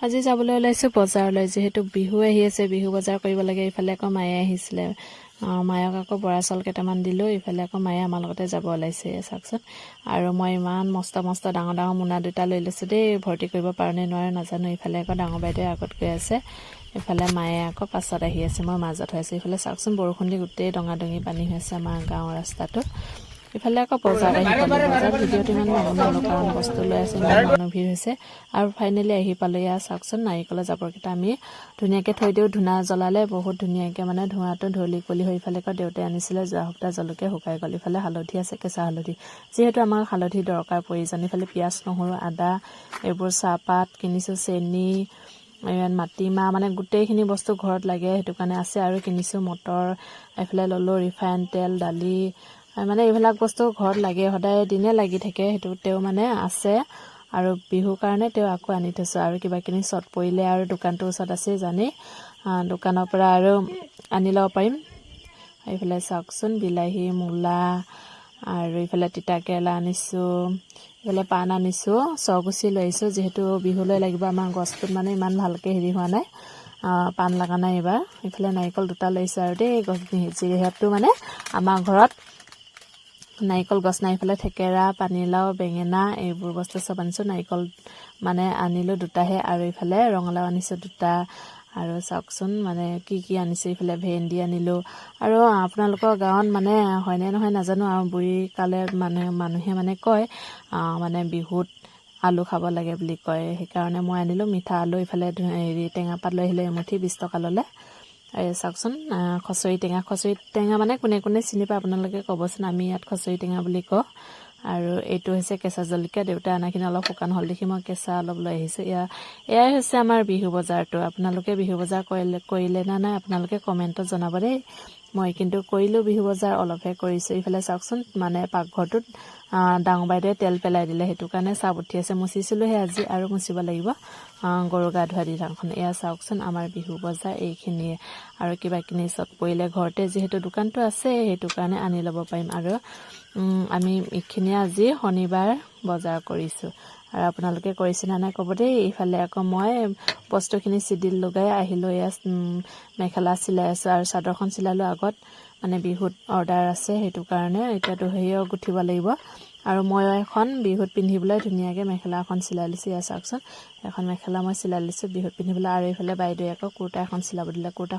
আজি যাবলৈ ওলাইছোঁ বজাৰলৈ, যিহেতু বিহু আহি আছে, বিহু বজাৰ কৰিব লাগে। ইফালে আকৌ মায়ে আহিছিলে, মায়ক আকৌ বৰা চাউল কেইটামান দিলোঁ। ইফালে আকৌ মায়ে আমাৰ লগতে যাব ওলাইছে চাওকচোন। আৰু মই ইমান মস্ত মস্ত ডাঙৰ ডাঙৰ মোনা দুটা লৈ লৈছোঁ দেই, ভৰ্তি কৰিব পাৰোঁ নে নোৱাৰোঁ নাজানো। ইফালে আকৌ ডাঙৰ বাইদেৱে আগত গৈ আছে, ইফালে মায়ে আকৌ পাছত আহি আছে, মই মাজত হৈ আছোঁ। ইফালে চাওকচোন বৰষুণ দি গোটেই ডঙা ডঙি পানী হৈ আছে আমাৰ গাঁৱৰ ৰাস্তাটো। ইফালে আকৌ বজাৰ আহি পালোঁ। বজাৰত ভিডিঅ'টো ইমান নবনালোঁ, কাৰণ বস্তু লৈ আছে, ইমান মানুহ ভিৰ হৈছে। আৰু ফাইনেলি আহি পালোঁ। ইয়াৰ চাওকচোন নাৰিকলৰ জাবৰকেইটা আমি ধুনীয়াকৈ থৈ দিওঁ, ধূনা জ্বলালে বহুত ধুনীয়াকৈ মানে ধোঁৱাটো ঢলি কলি হৈ। ইফালে আকৌ দেউতাই আনিছিলে যোৱা সপ্তাহ জলকীয়া শুকাই গ'ল। ইফালে হালধি আছে, কেঁচা হালধি, যিহেতু আমাক হালধি দৰকাৰ প্ৰয়োজন। ইফালে পিঁয়াজ নহৰু আদা এইবোৰ, চাহপাত কিনিছোঁ, চেনি, মাটিমাহ, মানে গোটেইখিনি বস্তু ঘৰত লাগে, সেইটো কাৰণে আছে। আৰু কিনিছোঁ মটৰ, এইফালে ল'লোঁ ৰিফাইন তেল, দালি, মানে এইবিলাক বস্তু ঘৰত লাগে, সদায় দিনে লাগি থাকে। সেইটো তেওঁ মানে আছে, আৰু বিহুৰ কাৰণে তেওঁ আকৌ আনি থৈছোঁ। আৰু কিবা কিনি চট পৰিলে আৰু দোকানটোৰ ওচৰত আছেই জানেই, দোকানৰ পৰা আৰু আনি ল'ব পাৰিম। এইফালে চাওকচোন বিলাহী, মূলা, আৰু ইফালে তিতা কেৰেলা আনিছোঁ, ইফালে পাণ আনিছোঁ, চগুচি লৈ আহিছোঁ, যিহেতু বিহুলৈ লাগিব। আমাৰ গছটোত মানে ইমান ভালকৈ হেৰি হোৱা নাই, পাণ লগা নাই এইবাৰ। ইফালে নাৰিকল দুটা লৈ আহিছোঁ আৰু দেই, যিহেতু মানে আমাৰ ঘৰত নাৰিকল গছ নাই। ইফালে থেকেৰা, পানীলাও, বেঙেনা এইবোৰ বস্তু চব আনিছোঁ। নাৰিকল মানে আনিলোঁ দুটাহে, আৰু ইফালে ৰঙালাও আনিছোঁ দুটা। আৰু চাওকচোন মানে কি কি আনিছোঁ, ইফালে ভেন্দি আনিলোঁ। আৰু আপোনালোকৰ গাঁৱত মানে হয়নে নহয় নাজানো, আৰু বুঢ়ী কালে মানুহে মানে কয় মানে বিহুত আলু খাব লাগে বুলি কয়, সেইকাৰণে মই আনিলোঁ মিঠা আলু। ইফালে টেঙা পাত লৈ আহিলোঁ এমুঠি 20 টকা ল'লে। এই চাওকচোন খচৰি টেঙা মানে কোনে কোনে চিনি পায় আপোনালোকে ক'বচোন, আমি ইয়াত খচৰি টেঙা বুলি কওঁ। আৰু এইটো হৈছে কেঁচা জলকীয়া, দেউতাই অনাখিনি অলপ শুকান হ'ল দেখি মই কেঁচা অলপ লৈ আহিছোঁ। এয়াই হৈছে আমাৰ বিহু বজাৰটো। আপোনালোকে বিহু বজাৰ কৰিলে নে নাই আপোনালোকে কমেণ্টত জনাব দেই। মই কিন্তু কৰিলোঁ বিহু বজাৰ, অলপহে কৰিছোঁ। ইফালে চাওকচোন মানে পাকঘৰটোত ডাঙৰ বাইদেৱে তেল পেলাই দিলে, সেইটো কাৰণে চাপ উঠি আছে। মুচিছিলোঁহে আজি, আৰু মুচিব লাগিব গৰু গা ধোৱা দিনাখন। এয়া চাওকচোন আমাৰ বিহু বজাৰ এইখিনিয়ে। আৰু কিবা কিনি চট পৰিলে ঘৰতে যিহেতু দোকানটো আছে, সেইটো কাৰণে আনি ল'ব পাৰিম। আৰু আমি এইখিনিয়ে আজি শনিবাৰ বজাৰ কৰিছোঁ, আৰু আপোনালোকে কৰিছেনে নাই ক'ব দেই। ইফালে আকৌ মই বস্তুখিনি চিডিল লগাই আহিলোঁ। এয়া মেখেলা চিলাই আছোঁ, আৰু চাদৰখন চিলালোঁ আগত, মানে বিহুত অৰ্ডাৰ আছে, সেইটো কাৰণে এতিয়াতো সেয়াও গুঠিব লাগিব। আৰু মই এখন বিহুত পিন্ধিবলৈ ধুনীয়াকৈ মেখেলা এখন চিলাই লৈছোঁ। এয়া চাওকচোন এখন মেখেলা মই চিলাই লৈছোঁ বিহুত পিন্ধিবলৈ। আৰু এইফালে বাইদেৱে আকৌ কুৰ্তা এখন চিলাব দিলে, কুৰ্তা